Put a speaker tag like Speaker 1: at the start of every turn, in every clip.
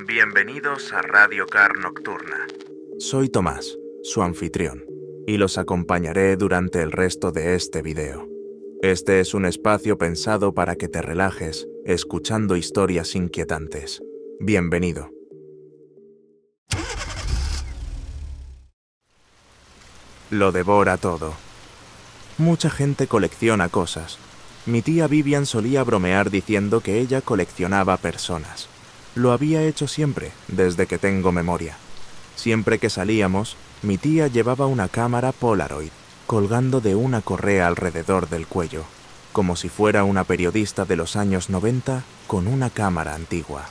Speaker 1: Bienvenidos a Radio Car Nocturna. Soy Tomás, su anfitrión, y los acompañaré durante el resto de este video. Este es un espacio pensado para que te relajes, escuchando historias inquietantes. Bienvenido. Lo devora todo. Mucha gente colecciona cosas. Mi tía Vivian solía bromear diciendo que ella coleccionaba personas. Lo había hecho siempre, desde que tengo memoria. Siempre que salíamos, mi tía llevaba una cámara Polaroid, colgando de una correa alrededor del cuello, como si fuera una periodista de los años 90 con una cámara antigua.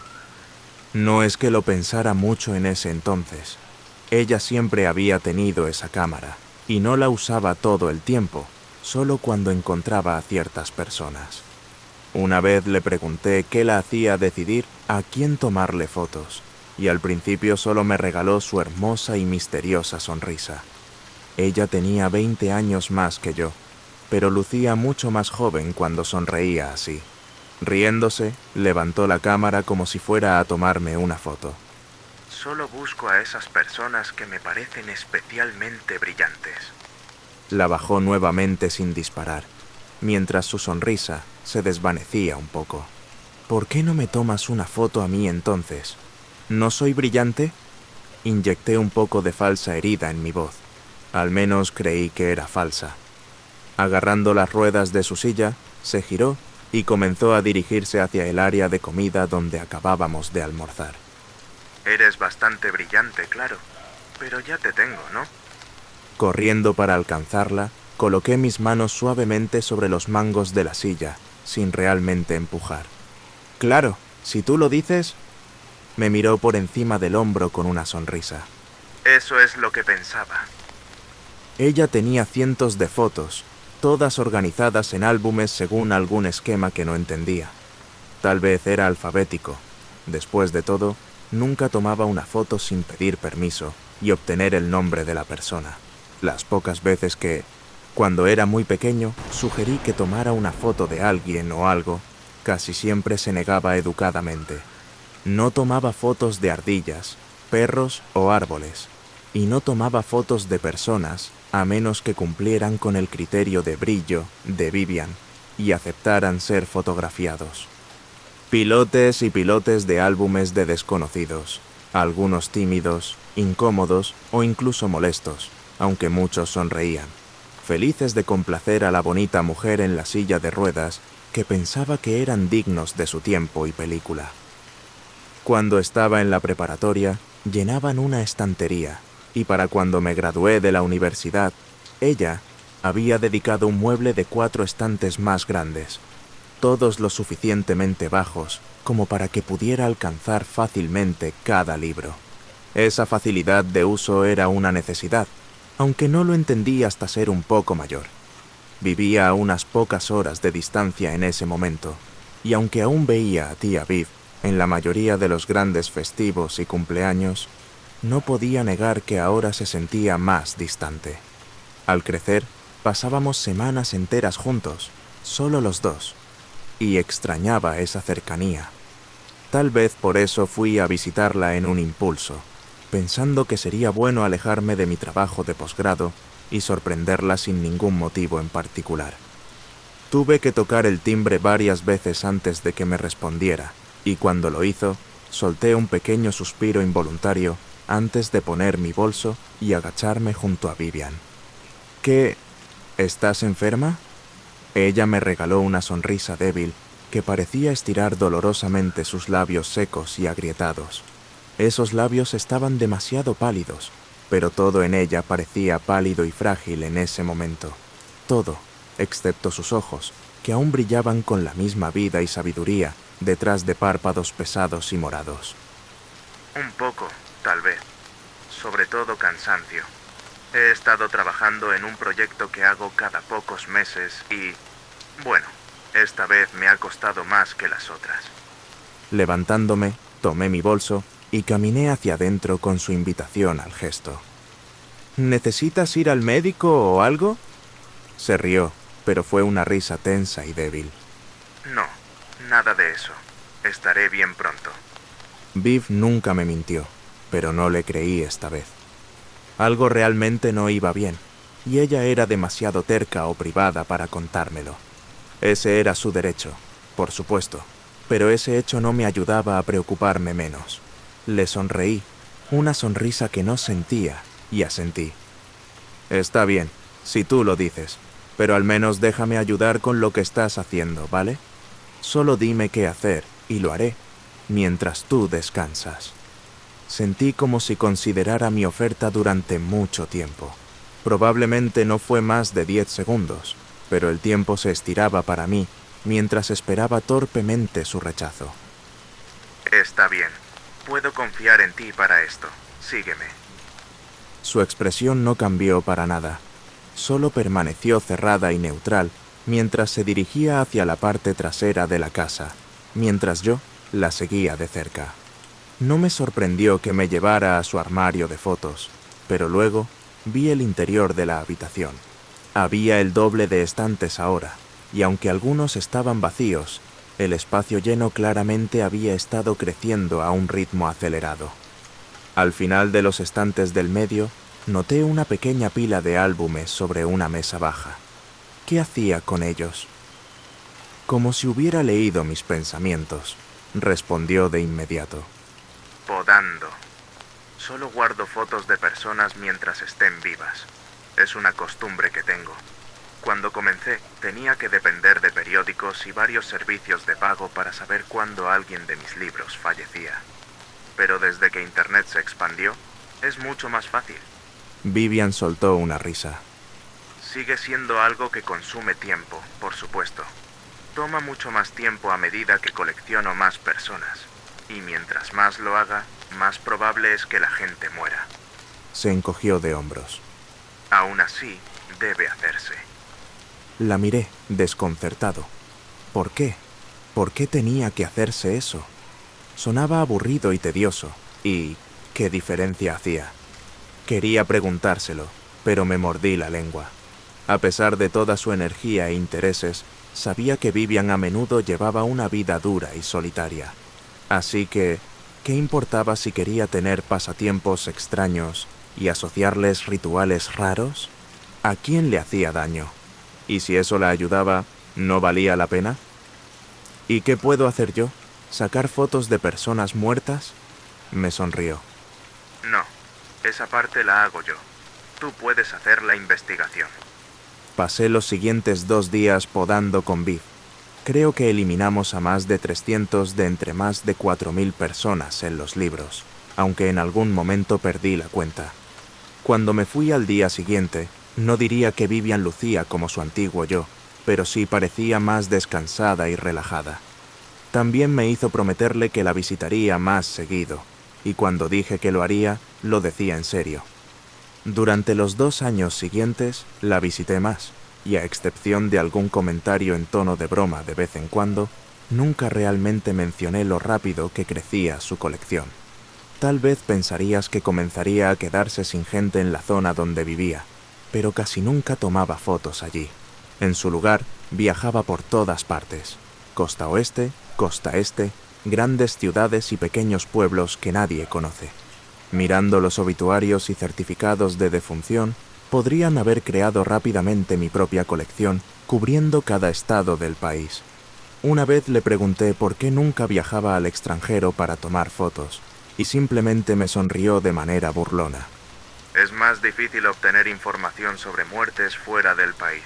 Speaker 1: No es que lo pensara mucho en ese entonces. Ella siempre había tenido esa cámara, y no la usaba todo el tiempo, solo cuando encontraba a ciertas personas. Una vez le pregunté qué la hacía decidir a quién tomarle fotos, y al principio solo me regaló su hermosa y misteriosa sonrisa. Ella tenía 20 años más que yo, pero lucía mucho más joven cuando sonreía así. Riéndose, levantó la cámara como si fuera a tomarme una foto. Solo busco a esas personas que me parecen especialmente brillantes. La bajó nuevamente sin disparar, mientras su sonrisa se desvanecía un poco. ¿Por qué no me tomas una foto a mí entonces? ¿No soy brillante? Inyecté un poco de falsa herida en mi voz. Al menos creí que era falsa. Agarrando las ruedas de su silla, se giró y comenzó a dirigirse hacia el área de comida donde acabábamos de almorzar. Eres bastante brillante, claro, pero ya te tengo, ¿no? Corriendo para alcanzarla, coloqué mis manos suavemente sobre los mangos de la silla, sin realmente empujar. Claro, si tú lo dices. Me miró por encima del hombro con una sonrisa. Eso es lo que pensaba. Ella tenía cientos de fotos, todas organizadas en álbumes según algún esquema que no entendía. Tal vez era alfabético. Después de todo, nunca tomaba una foto sin pedir permiso y obtener el nombre de la persona. Las pocas veces que, cuando era muy pequeño, sugerí que tomara una foto de alguien o algo, casi siempre se negaba educadamente. No tomaba fotos de ardillas, perros o árboles, y no tomaba fotos de personas a menos que cumplieran con el criterio de brillo de Vivian y aceptaran ser fotografiados. Pilotes y pilotes de álbumes de desconocidos, algunos tímidos, incómodos o incluso molestos, aunque muchos sonreían, felices de complacer a la bonita mujer en la silla de ruedas que pensaba que eran dignos de su tiempo y película. Cuando estaba en la preparatoria, llenaban una estantería, y para cuando me gradué de la universidad, ella había dedicado un mueble de 4 estantes más grandes, todos lo suficientemente bajos como para que pudiera alcanzar fácilmente cada libro. Esa facilidad de uso era una necesidad, aunque no lo entendí hasta ser un poco mayor. Vivía a unas pocas horas de distancia en ese momento, y aunque aún veía a tía Viv en la mayoría de los grandes festivos y cumpleaños, no podía negar que ahora se sentía más distante. Al crecer, pasábamos semanas enteras juntos, solo los dos, y extrañaba esa cercanía. Tal vez por eso fui a visitarla en un impulso, pensando que sería bueno alejarme de mi trabajo de posgrado y sorprenderla sin ningún motivo en particular. Tuve que tocar el timbre varias veces antes de que me respondiera, y cuando lo hizo, solté un pequeño suspiro involuntario antes de poner mi bolso y agacharme junto a Vivian. ¿Qué? ¿Estás enferma? Ella me regaló una sonrisa débil que parecía estirar dolorosamente sus labios secos y agrietados. Esos labios estaban demasiado pálidos, pero todo en ella parecía pálido y frágil en ese momento. Todo, excepto sus ojos, que aún brillaban con la misma vida y sabiduría detrás de párpados pesados y morados. Un poco, tal vez. Sobre todo cansancio. He estado trabajando en un proyecto que hago cada pocos meses y, bueno, esta vez me ha costado más que las otras. Levantándome, tomé mi bolso y caminé hacia adentro con su invitación al gesto. ¿Necesitas ir al médico o algo? Se rió, pero fue una risa tensa y débil. No, nada de eso. Estaré bien pronto. Viv nunca me mintió, pero no le creí esta vez. Algo realmente no iba bien, y ella era demasiado terca o privada para contármelo. Ese era su derecho, por supuesto, pero ese hecho no me ayudaba a preocuparme menos. Le sonreí, una sonrisa que no sentía, y asentí. Está bien, si tú lo dices, pero al menos déjame ayudar con lo que estás haciendo, ¿vale? Solo dime qué hacer, y lo haré, mientras tú descansas. Sentí como si considerara mi oferta durante mucho tiempo. Probablemente no fue más de 10 segundos, pero el tiempo se estiraba para mí mientras esperaba torpemente su rechazo. Está bien, puedo confiar en ti para esto. Sígueme. Su expresión no cambió para nada. Solo permaneció cerrada y neutral mientras se dirigía hacia la parte trasera de la casa, mientras yo la seguía de cerca. No me sorprendió que me llevara a su armario de fotos, pero luego vi el interior de la habitación. Había el doble de estantes ahora, y aunque algunos estaban vacíos, el espacio lleno claramente había estado creciendo a un ritmo acelerado. Al final de los estantes del medio, noté una pequeña pila de álbumes sobre una mesa baja. ¿Qué hacía con ellos? Como si hubiera leído mis pensamientos, respondió de inmediato. Podando. Solo guardo fotos de personas mientras estén vivas. Es una costumbre que tengo. Cuando comencé, tenía que depender de periódicos y varios servicios de pago para saber cuándo alguien de mis libros fallecía. Pero desde que Internet se expandió, es mucho más fácil. Vivian soltó una risa. Sigue siendo algo que consume tiempo, por supuesto. Toma mucho más tiempo a medida que colecciono más personas. Y mientras más lo haga, más probable es que la gente muera. Se encogió de hombros. Aún así, debe hacerse. La miré, desconcertado. ¿Por qué? ¿Por qué tenía que hacerse eso? Sonaba aburrido y tedioso, y ¿qué diferencia hacía? Quería preguntárselo, pero me mordí la lengua. A pesar de toda su energía e intereses, sabía que Vivian a menudo llevaba una vida dura y solitaria. Así que, ¿qué importaba si quería tener pasatiempos extraños y asociarles rituales raros? ¿A quién le hacía daño? ¿Y si eso la ayudaba, no valía la pena? ¿Y qué puedo hacer yo? ¿Sacar fotos de personas muertas? Me sonrió. No, esa parte la hago yo. Tú puedes hacer la investigación. Pasé los siguientes 2 días podando con Viv. Creo que eliminamos a más de 300 de entre más de 4.000 personas en los libros, aunque en algún momento perdí la cuenta. Cuando me fui al día siguiente, no diría que Vivian lucía como su antiguo yo, pero sí parecía más descansada y relajada. También me hizo prometerle que la visitaría más seguido, y cuando dije que lo haría, lo decía en serio. Durante los 2 años siguientes, la visité más, y a excepción de algún comentario en tono de broma de vez en cuando, nunca realmente mencioné lo rápido que crecía su colección. Tal vez pensarías que comenzaría a quedarse sin gente en la zona donde vivía, pero casi nunca tomaba fotos allí. En su lugar, viajaba por todas partes: costa oeste, costa este, grandes ciudades y pequeños pueblos que nadie conoce. Mirando los obituarios y certificados de defunción, podrían haber creado rápidamente mi propia colección, cubriendo cada estado del país. Una vez le pregunté por qué nunca viajaba al extranjero para tomar fotos, y simplemente me sonrió de manera burlona. Es más difícil obtener información sobre muertes fuera del país.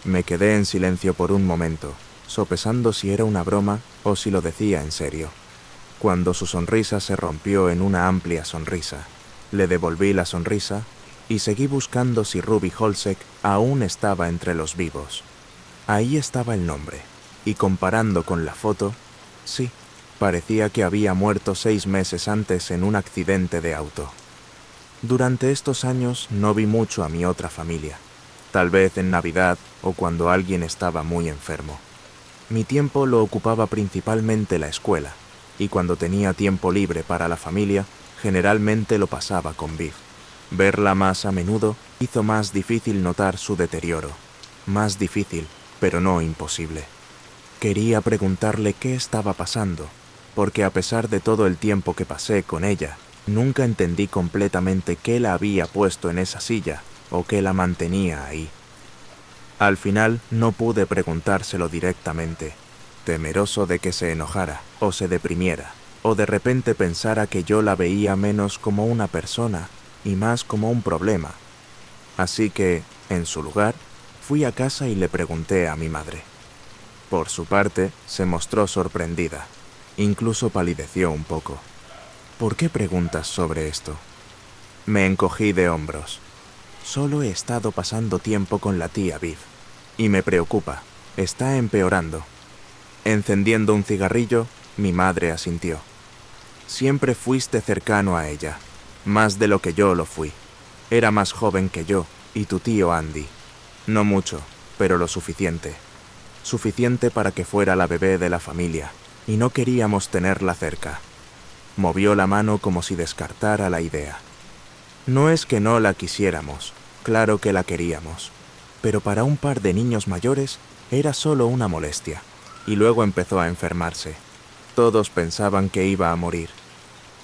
Speaker 1: Me quedé en silencio por un momento, sopesando si era una broma o si lo decía en serio. Cuando su sonrisa se rompió en una amplia sonrisa, le devolví la sonrisa y seguí buscando si Ruby Holsek aún estaba entre los vivos. Ahí estaba el nombre, y comparando con la foto, sí, parecía que había muerto 6 meses antes en un accidente de auto. Durante estos años no vi mucho a mi otra familia, tal vez en Navidad o cuando alguien estaba muy enfermo. Mi tiempo lo ocupaba principalmente la escuela, y cuando tenía tiempo libre para la familia, generalmente lo pasaba con Viv. Verla más a menudo hizo más difícil notar su deterioro. Más difícil, pero no imposible. Quería preguntarle qué estaba pasando, porque a pesar de todo el tiempo que pasé con ella, nunca entendí completamente qué la había puesto en esa silla o qué la mantenía ahí. Al final no pude preguntárselo directamente, temeroso de que se enojara o se deprimiera, o de repente pensara que yo la veía menos como una persona y más como un problema. Así que, en su lugar, fui a casa y le pregunté a mi madre. Por su parte, se mostró sorprendida. Incluso palideció un poco. ¿Por qué preguntas sobre esto? Me encogí de hombros. Solo he estado pasando tiempo con la tía Viv. Y me preocupa. Está empeorando. Encendiendo un cigarrillo, mi madre asintió. Siempre fuiste cercano a ella, más de lo que yo lo fui. Era más joven que yo y tu tío Andy. No mucho, pero lo suficiente. Suficiente para que fuera la bebé de la familia, y no queríamos tenerla cerca. Movió la mano como si descartara la idea. No es que no la quisiéramos, claro que la queríamos, pero para un par de niños mayores era solo una molestia, y luego empezó a enfermarse. Todos pensaban que iba a morir.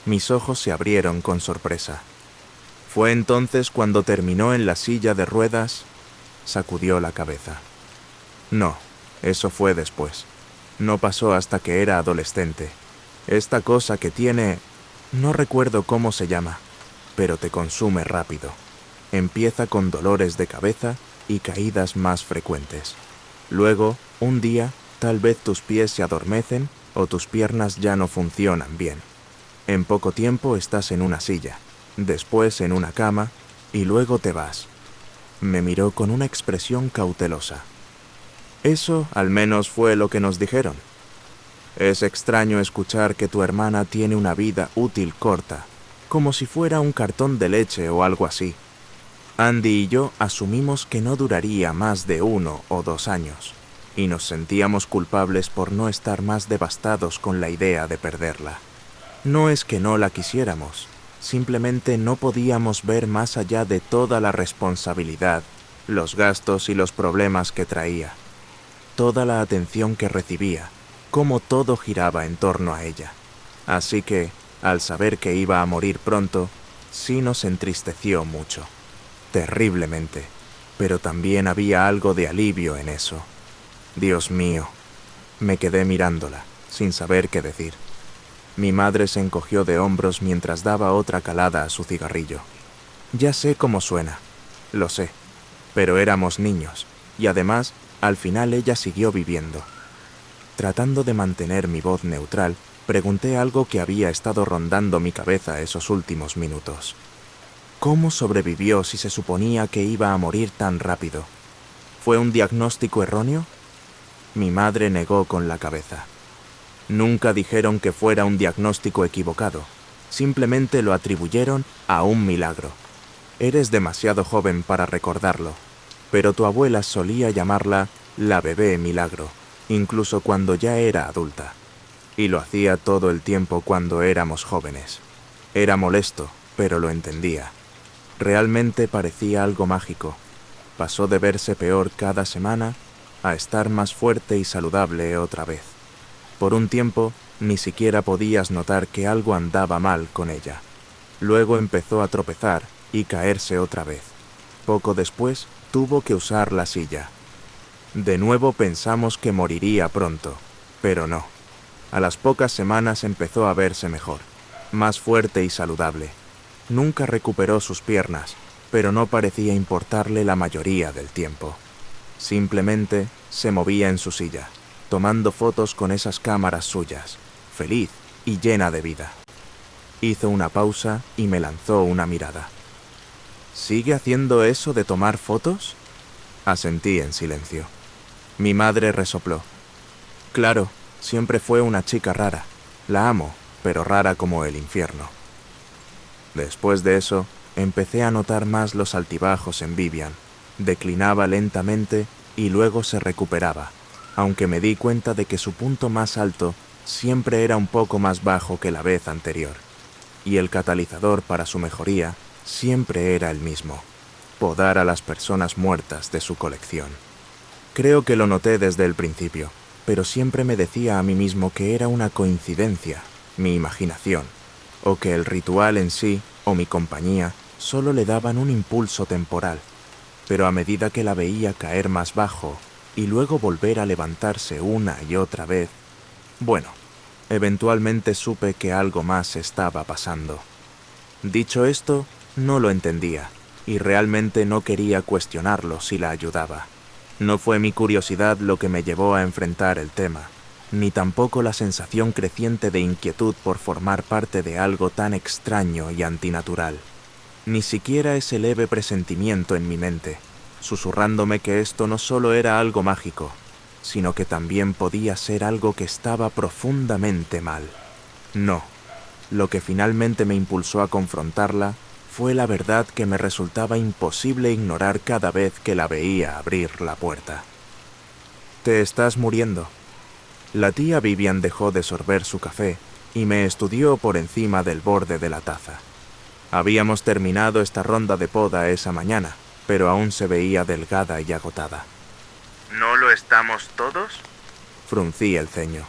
Speaker 1: Mis ojos se abrieron con sorpresa. Fue entonces cuando terminó en la silla de ruedas. Sacudió la cabeza. No, eso fue después. No pasó hasta que era adolescente. Esta cosa que tiene... no recuerdo cómo se llama, pero te consume rápido. Empieza con dolores de cabeza y caídas más frecuentes. Luego, un día, tal vez tus pies se adormecen o tus piernas ya no funcionan bien. En poco tiempo estás en una silla, después en una cama y luego te vas. Me miró con una expresión cautelosa. Eso al menos fue lo que nos dijeron. Es extraño escuchar que tu hermana tiene una vida útil corta, como si fuera un cartón de leche o algo así. Andy y yo asumimos que no duraría más de 1 o 2 años, y nos sentíamos culpables por no estar más devastados con la idea de perderla. No es que no la quisiéramos, simplemente no podíamos ver más allá de toda la responsabilidad, los gastos y los problemas que traía, toda la atención que recibía, cómo todo giraba en torno a ella. Así que, al saber que iba a morir pronto, sí nos entristeció mucho, terriblemente, pero también había algo de alivio en eso. Dios mío, me quedé mirándola, sin saber qué decir. Mi madre se encogió de hombros mientras daba otra calada a su cigarrillo. Ya sé cómo suena, lo sé, pero éramos niños, y además, al final ella siguió viviendo. Tratando de mantener mi voz neutral, pregunté algo que había estado rondando mi cabeza esos últimos minutos. ¿Cómo sobrevivió si se suponía que iba a morir tan rápido? ¿Fue un diagnóstico erróneo? Mi madre negó con la cabeza. Nunca dijeron que fuera un diagnóstico equivocado. Simplemente lo atribuyeron a un milagro. Eres demasiado joven para recordarlo, pero tu abuela solía llamarla la bebé milagro, incluso cuando ya era adulta. Y lo hacía todo el tiempo cuando éramos jóvenes. Era molesto, pero lo entendía. Realmente parecía algo mágico. Pasó de verse peor cada semana a estar más fuerte y saludable otra vez. Por un tiempo, ni siquiera podías notar que algo andaba mal con ella. Luego empezó a tropezar y caerse otra vez. Poco después, tuvo que usar la silla. De nuevo pensamos que moriría pronto, pero no. A las pocas semanas empezó a verse mejor, más fuerte y saludable. Nunca recuperó sus piernas, pero no parecía importarle la mayoría del tiempo. Simplemente se movía en su silla, tomando fotos con esas cámaras suyas, feliz y llena de vida. Hizo una pausa y me lanzó una mirada. ¿Sigue haciendo eso de tomar fotos? Asentí en silencio. Mi madre resopló. Claro, siempre fue una chica rara. La amo, pero rara como el infierno. Después de eso, empecé a notar más los altibajos en Vivian. Declinaba lentamente y luego se recuperaba, aunque me di cuenta de que su punto más alto siempre era un poco más bajo que la vez anterior. Y el catalizador para su mejoría siempre era el mismo: podar a las personas muertas de su colección. Creo que lo noté desde el principio, pero siempre me decía a mí mismo que era una coincidencia, mi imaginación, o que el ritual en sí, o mi compañía, solo le daban un impulso temporal. Pero a medida que la veía caer más bajo y luego volver a levantarse una y otra vez, bueno, eventualmente supe que algo más estaba pasando. Dicho esto, no lo entendía, y realmente no quería cuestionarlo si la ayudaba. No fue mi curiosidad lo que me llevó a enfrentar el tema, ni tampoco la sensación creciente de inquietud por formar parte de algo tan extraño y antinatural. Ni siquiera ese leve presentimiento en mi mente, susurrándome que esto no solo era algo mágico, sino que también podía ser algo que estaba profundamente mal. No, lo que finalmente me impulsó a confrontarla fue la verdad que me resultaba imposible ignorar cada vez que la veía abrir la puerta. «Te estás muriendo». La tía Vivian dejó de sorber su café y me estudió por encima del borde de la taza. Habíamos terminado esta ronda de poda esa mañana, pero aún se veía delgada y agotada. «¿No lo estamos todos?», fruncí el ceño.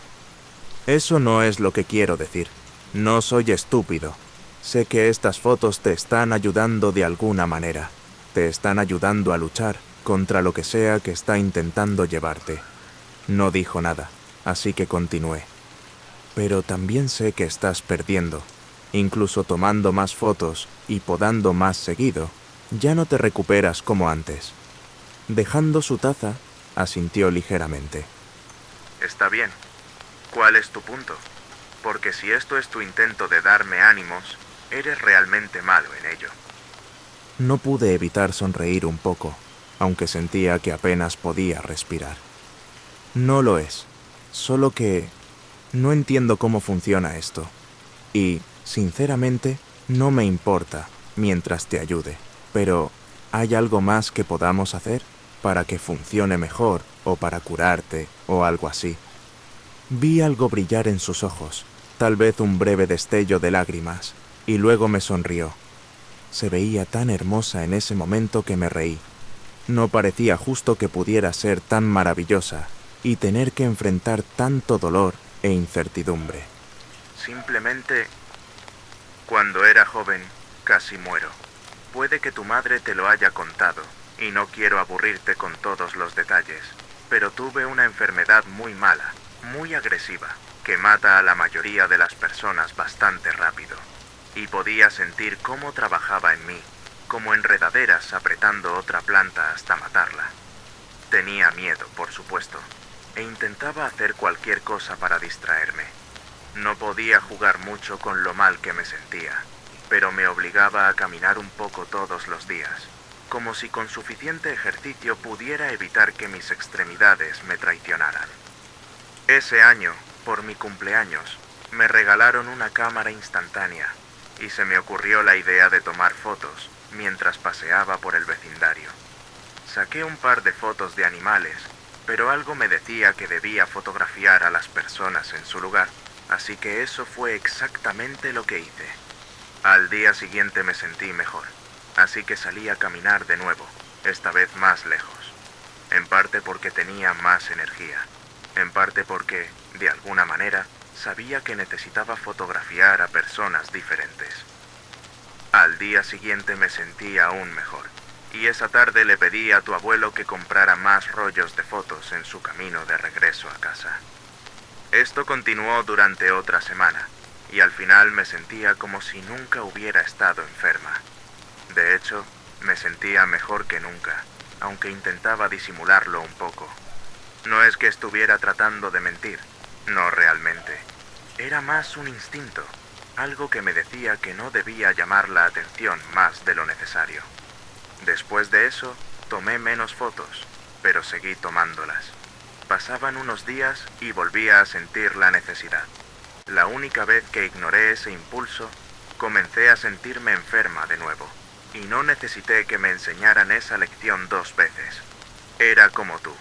Speaker 1: «Eso no es lo que quiero decir. No soy estúpido. Sé que estas fotos te están ayudando de alguna manera. Te están ayudando a luchar contra lo que sea que está intentando llevarte». No dijo nada, así que continué. «Pero también sé que estás perdiendo. Incluso tomando más fotos y podando más seguido, ya no te recuperas como antes». Dejando su taza, asintió ligeramente. «Está bien. ¿Cuál es tu punto? Porque si esto es tu intento de darme ánimos, eres realmente malo en ello». No pude evitar sonreír un poco, aunque sentía que apenas podía respirar. «No lo es. Solo que no entiendo cómo funciona esto. Y, sinceramente, no me importa mientras te ayude. Pero, ¿hay algo más que podamos hacer para que funcione mejor o para curarte o algo así?» Vi algo brillar en sus ojos, tal vez un breve destello de lágrimas, y luego me sonrió. Se veía tan hermosa en ese momento que me reí. No parecía justo que pudiera ser tan maravillosa y tener que enfrentar tanto dolor e incertidumbre. «Simplemente, cuando era joven, casi muero. Puede que tu madre te lo haya contado, y no quiero aburrirte con todos los detalles, pero tuve una enfermedad muy mala, muy agresiva, que mata a la mayoría de las personas bastante rápido. Y podía sentir cómo trabajaba en mí, como enredaderas apretando otra planta hasta matarla. Tenía miedo, por supuesto, e intentaba hacer cualquier cosa para distraerme. No podía jugar mucho con lo mal que me sentía, pero me obligaba a caminar un poco todos los días, como si con suficiente ejercicio pudiera evitar que mis extremidades me traicionaran. Ese año, por mi cumpleaños, me regalaron una cámara instantánea y se me ocurrió la idea de tomar fotos mientras paseaba por el vecindario. Saqué un par de fotos de animales, pero algo me decía que debía fotografiar a las personas en su lugar, así que eso fue exactamente lo que hice. Al día siguiente me sentí mejor, así que salí a caminar de nuevo, esta vez más lejos. En parte porque tenía más energía, en parte porque, de alguna manera, sabía que necesitaba fotografiar a personas diferentes. Al día siguiente me sentí aún mejor, y esa tarde le pedí a tu abuelo que comprara más rollos de fotos en su camino de regreso a casa. Esto continuó durante otra semana, y al final me sentía como si nunca hubiera estado enferma. De hecho, me sentía mejor que nunca, aunque intentaba disimularlo un poco. No es que estuviera tratando de mentir, no realmente. Era más un instinto, algo que me decía que no debía llamar la atención más de lo necesario. Después de eso, tomé menos fotos, pero seguí tomándolas. Pasaban unos días y volvía a sentir la necesidad. La única vez que ignoré ese impulso, comencé a sentirme enferma de nuevo, y no necesité que me enseñaran esa lección 2 veces. Era como tú.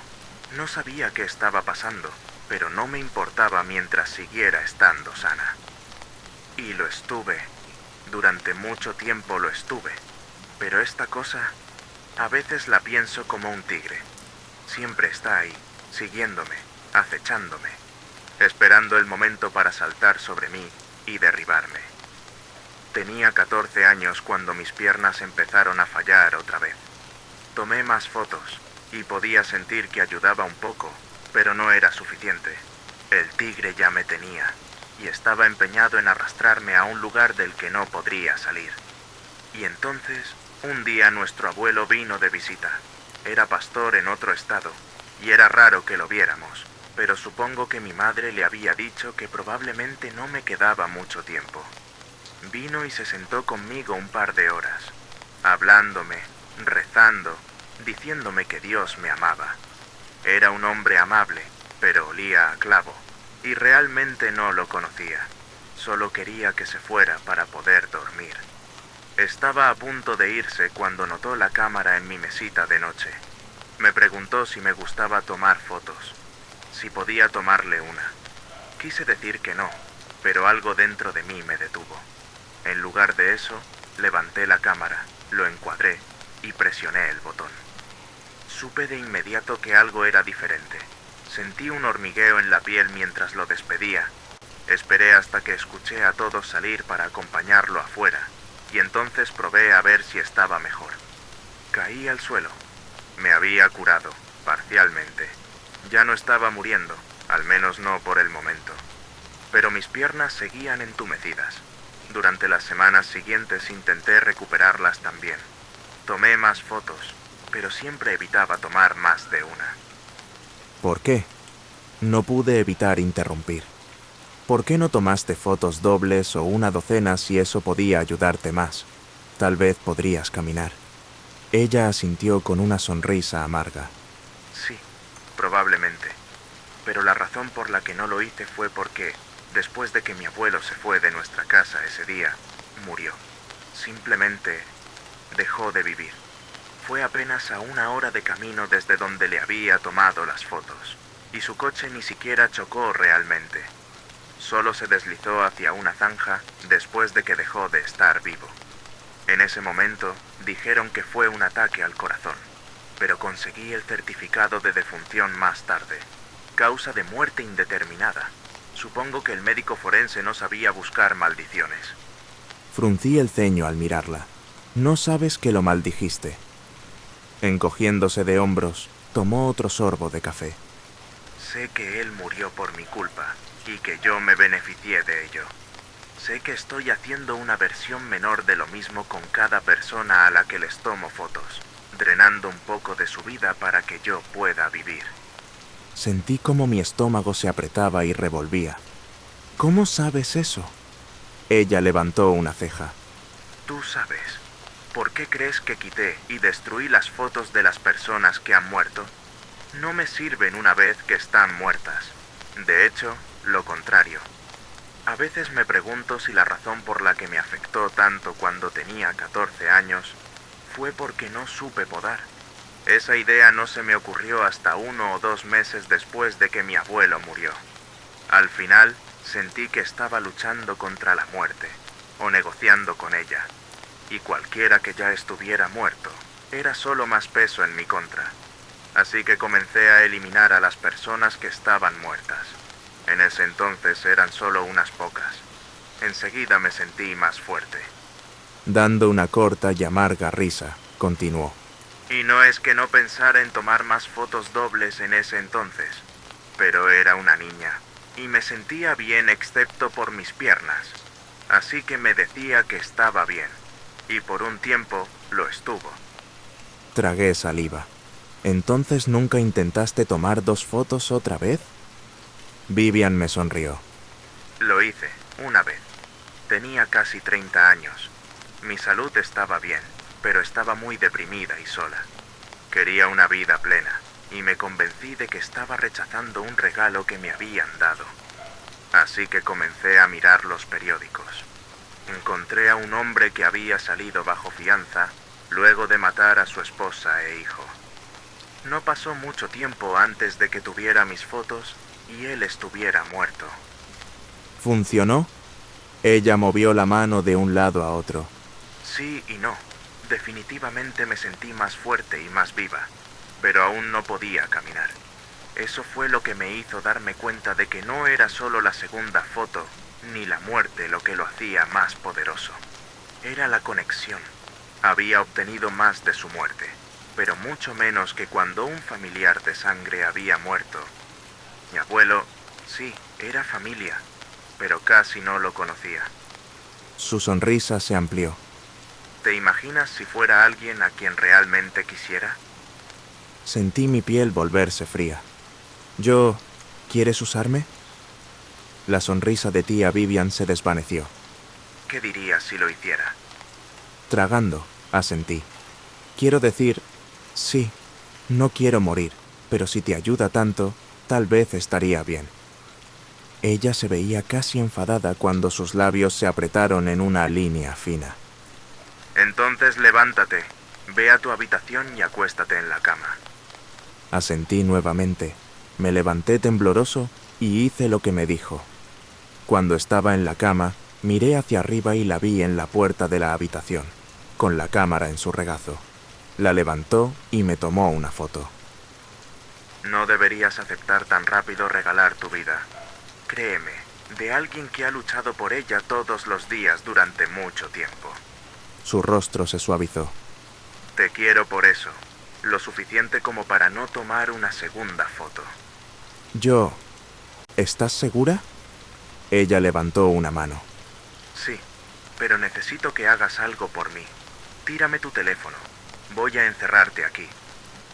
Speaker 1: No sabía qué estaba pasando, pero no me importaba mientras siguiera estando sana. Y lo estuve. Durante mucho tiempo lo estuve. Pero esta cosa, a veces la pienso como un tigre. Siempre está ahí, siguiéndome, acechándome, esperando el momento para saltar sobre mí y derribarme. Tenía 14 años cuando mis piernas empezaron a fallar otra vez. Tomé más fotos y podía sentir que ayudaba un poco, pero no era suficiente. El tigre ya me tenía y estaba empeñado en arrastrarme a un lugar del que no podría salir. Y entonces, un día nuestro abuelo vino de visita. Era pastor en otro estado y era raro que lo viéramos, pero supongo que mi madre le había dicho que probablemente no me quedaba mucho tiempo. Vino y se sentó conmigo un par de horas, hablándome, rezando, diciéndome que Dios me amaba. Era un hombre amable, pero olía a clavo, y realmente no lo conocía. Solo quería que se fuera para poder dormir. Estaba a punto de irse cuando notó la cámara en mi mesita de noche. Me preguntó si me gustaba tomar fotos, si podía tomarle una. Quise decir que no, pero algo dentro de mí me detuvo. En lugar de eso, levanté la cámara, lo encuadré y presioné el botón. Supe de inmediato que algo era diferente. Sentí un hormigueo en la piel mientras lo despedía. Esperé hasta que escuché a todos salir para acompañarlo afuera, y entonces probé a ver si estaba mejor. Caí al suelo. Me había curado, parcialmente. Ya no estaba muriendo, al menos no por el momento. Pero mis piernas seguían entumecidas. Durante las semanas siguientes intenté recuperarlas también. Tomé más fotos, pero siempre evitaba tomar más de una. ¿Por qué? No pude evitar interrumpir. ¿Por qué no tomaste fotos dobles o una docena si eso podía ayudarte más? Tal vez podrías caminar. Ella asintió con una sonrisa amarga. Sí, probablemente. Pero la razón por la que no lo hice fue porque, después de que mi abuelo se fue de nuestra casa ese día, murió. Simplemente dejó de vivir. Fue apenas a 1 hora de camino desde donde le había tomado las fotos, y su coche ni siquiera chocó realmente. Solo se deslizó hacia una zanja después de que dejó de estar vivo. En ese momento dijeron que fue un ataque al corazón, pero conseguí el certificado de defunción más tarde. Causa de muerte indeterminada. Supongo que el médico forense no sabía buscar maldiciones. Fruncí el ceño al mirarla. No sabes que lo maldijiste. Encogiéndose de hombros, tomó otro sorbo de café. Sé que él murió por mi culpa y que yo me beneficié de ello. Sé que estoy haciendo una versión menor de lo mismo con cada persona a la que les tomo fotos, drenando un poco de su vida para que yo pueda vivir. Sentí como mi estómago se apretaba y revolvía. ¿Cómo sabes eso? Ella levantó una ceja. Tú sabes. ¿Por qué crees que quité y destruí las fotos de las personas que han muerto? No me sirven una vez que están muertas. De hecho, lo contrario. A veces me pregunto si la razón por la que me afectó tanto cuando tenía 14 años fue porque no supe podar. Esa idea no se me ocurrió hasta 1 o 2 meses después de que mi abuelo murió. Al final, sentí que estaba luchando contra la muerte, o negociando con ella. Y cualquiera que ya estuviera muerto, era solo más peso en mi contra. Así que comencé a eliminar a las personas que estaban muertas. En ese entonces eran solo unas pocas. Enseguida me sentí más fuerte. Dando una corta y amarga risa, continuó. Y no es que no pensara en tomar más fotos dobles en ese entonces, pero era una niña, y me sentía bien excepto por mis piernas. Así que me decía que estaba bien, y por un tiempo lo estuvo. Tragué saliva. ¿Entonces nunca intentaste tomar 2 fotos otra vez? Vivian me sonrió. Lo hice, una vez. Tenía casi 30 años. Mi salud estaba bien, pero estaba muy deprimida y sola. Quería una vida plena, y me convencí de que estaba rechazando un regalo que me habían dado. Así que comencé a mirar los periódicos. Encontré a un hombre que había salido bajo fianza luego de matar a su esposa e hijo. No pasó mucho tiempo antes de que tuviera mis fotos y él estuviera muerto. ¿Funcionó? Ella movió la mano de un lado a otro. Sí y no. Definitivamente me sentí más fuerte y más viva, pero aún no podía caminar. Eso fue lo que me hizo darme cuenta de que no era solo la segunda foto, ni la muerte lo que lo hacía más poderoso. Era la conexión. Había obtenido más de su muerte, pero mucho menos que cuando un familiar de sangre había muerto. Mi abuelo, sí, era familia, pero casi no lo conocía. Su sonrisa se amplió. ¿Te imaginas si fuera alguien a quien realmente quisiera? Sentí mi piel volverse fría. ¿Quieres usarme? La sonrisa de tía Vivian se desvaneció. ¿Qué dirías si lo hiciera? Tragando, asentí. Quiero decir, sí, no quiero morir, pero si te ayuda tanto, tal vez estaría bien. Ella se veía casi enfadada cuando sus labios se apretaron en una línea fina. Entonces levántate, ve a tu habitación y acuéstate en la cama. Asentí nuevamente, me levanté tembloroso y hice lo que me dijo. Cuando estaba en la cama, miré hacia arriba y la vi en la puerta de la habitación, con la cámara en su regazo. La levantó y me tomó una foto. No deberías aceptar tan rápido regalar tu vida. Créeme, de alguien que ha luchado por ella todos los días durante mucho tiempo. Su rostro se suavizó. Te quiero por eso, lo suficiente como para no tomar una segunda foto. ¿Estás segura? Ella levantó una mano. Sí, pero necesito que hagas algo por mí. Tírame tu teléfono. Voy a encerrarte aquí.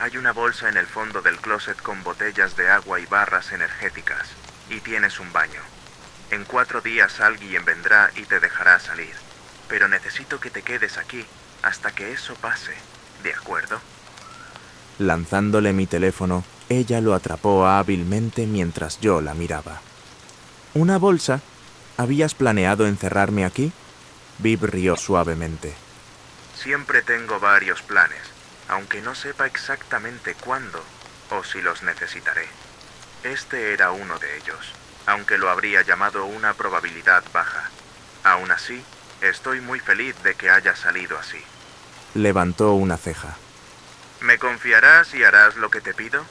Speaker 1: Hay una bolsa en el fondo del closet con botellas de agua y barras energéticas. Y tienes un baño. En 4 días alguien vendrá y te dejará salir. Pero necesito que te quedes aquí hasta que eso pase. ¿De acuerdo? Lanzándole mi teléfono, ella lo atrapó hábilmente mientras yo la miraba. ¿Una bolsa? ¿Habías planeado encerrarme aquí? Viv rió suavemente. Siempre tengo varios planes, aunque no sepa exactamente cuándo o si los necesitaré. Este era uno de ellos, aunque lo habría llamado una probabilidad baja. Aún así, estoy muy feliz de que haya salido así. Levantó una ceja. ¿Me confiarás y harás lo que te pido?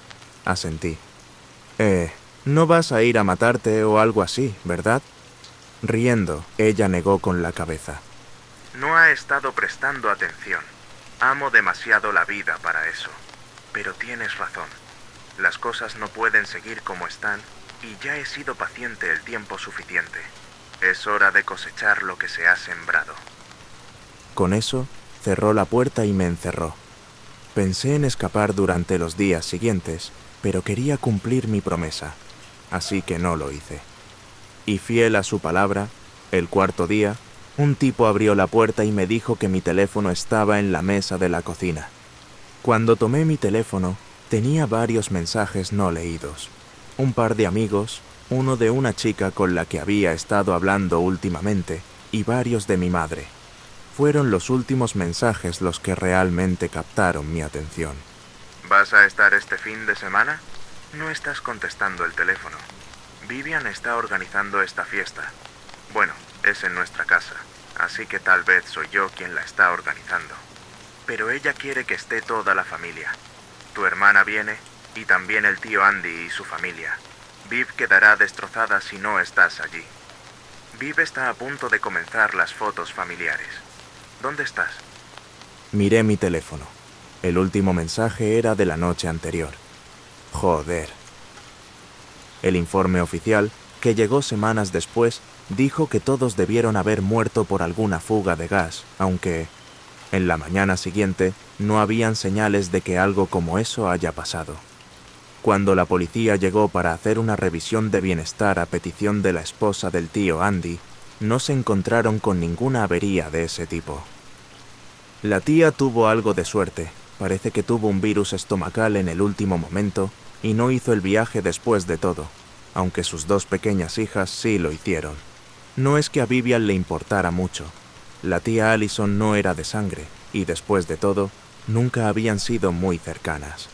Speaker 1: Asentí. No vas a ir a matarte o algo así, ¿verdad? Riendo, ella negó con la cabeza. No ha estado prestando atención. Amo demasiado la vida para eso. Pero tienes razón. Las cosas no pueden seguir como están y ya he sido paciente el tiempo suficiente. Es hora de cosechar lo que se ha sembrado. Con eso, cerró la puerta y me encerró. Pensé en escapar durante los días siguientes, pero quería cumplir mi promesa, así que no lo hice. Y fiel a su palabra, el 4.º día, un tipo abrió la puerta y me dijo que mi teléfono estaba en la mesa de la cocina. Cuando tomé mi teléfono, tenía varios mensajes no leídos. Un par de amigos, uno de una chica con la que había estado hablando últimamente, y varios de mi madre. Fueron los últimos mensajes los que realmente captaron mi atención. ¿Vas a estar este fin de semana? No estás contestando el teléfono. Vivian está organizando esta fiesta. Bueno, es en nuestra casa, así que tal vez soy yo quien la está organizando. Pero ella quiere que esté toda la familia. Tu hermana viene, y también el tío Andy y su familia. Viv quedará destrozada si no estás allí. Viv está a punto de comenzar las fotos familiares. ¿Dónde estás? Miré mi teléfono. El último mensaje era de la noche anterior. Joder. El informe oficial, que llegó semanas después, dijo que todos debieron haber muerto por alguna fuga de gas, aunque, en la mañana siguiente, no habían señales de que algo como eso haya pasado. Cuando la policía llegó para hacer una revisión de bienestar a petición de la esposa del tío Andy, no se encontraron con ninguna avería de ese tipo. La tía tuvo algo de suerte, parece que tuvo un virus estomacal en el último momento y no hizo el viaje después de todo, aunque sus 2 pequeñas hijas sí lo hicieron. No es que a Vivian le importara mucho. La tía Allison no era de sangre y después de todo, nunca habían sido muy cercanas.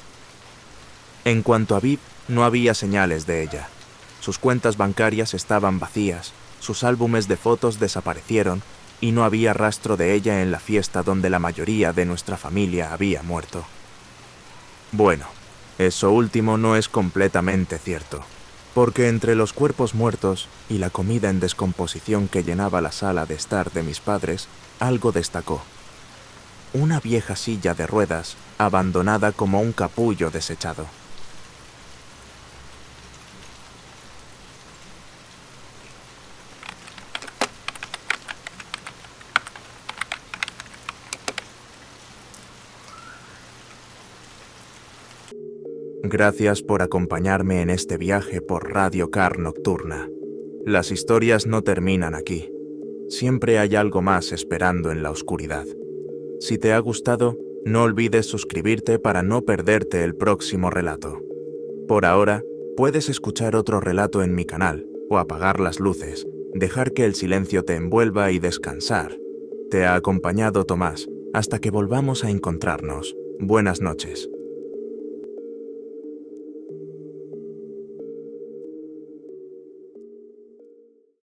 Speaker 1: En cuanto a Viv, no había señales de ella. Sus cuentas bancarias estaban vacías, sus álbumes de fotos desaparecieron y no había rastro de ella en la fiesta donde la mayoría de nuestra familia había muerto. Bueno, Eso último no es completamente cierto, porque entre los cuerpos muertos y la comida en descomposición que llenaba la sala de estar de mis padres, algo destacó. Una vieja silla de ruedas, abandonada como un capullo desechado. Gracias por acompañarme en este viaje por Radio Car Nocturna. Las historias no terminan aquí. Siempre hay algo más esperando en la oscuridad. Si te ha gustado, no olvides suscribirte para no perderte el próximo relato. Por ahora, puedes escuchar otro relato en mi canal, o apagar las luces, dejar que el silencio te envuelva y descansar. Te ha acompañado Tomás, hasta que volvamos a encontrarnos. Buenas noches.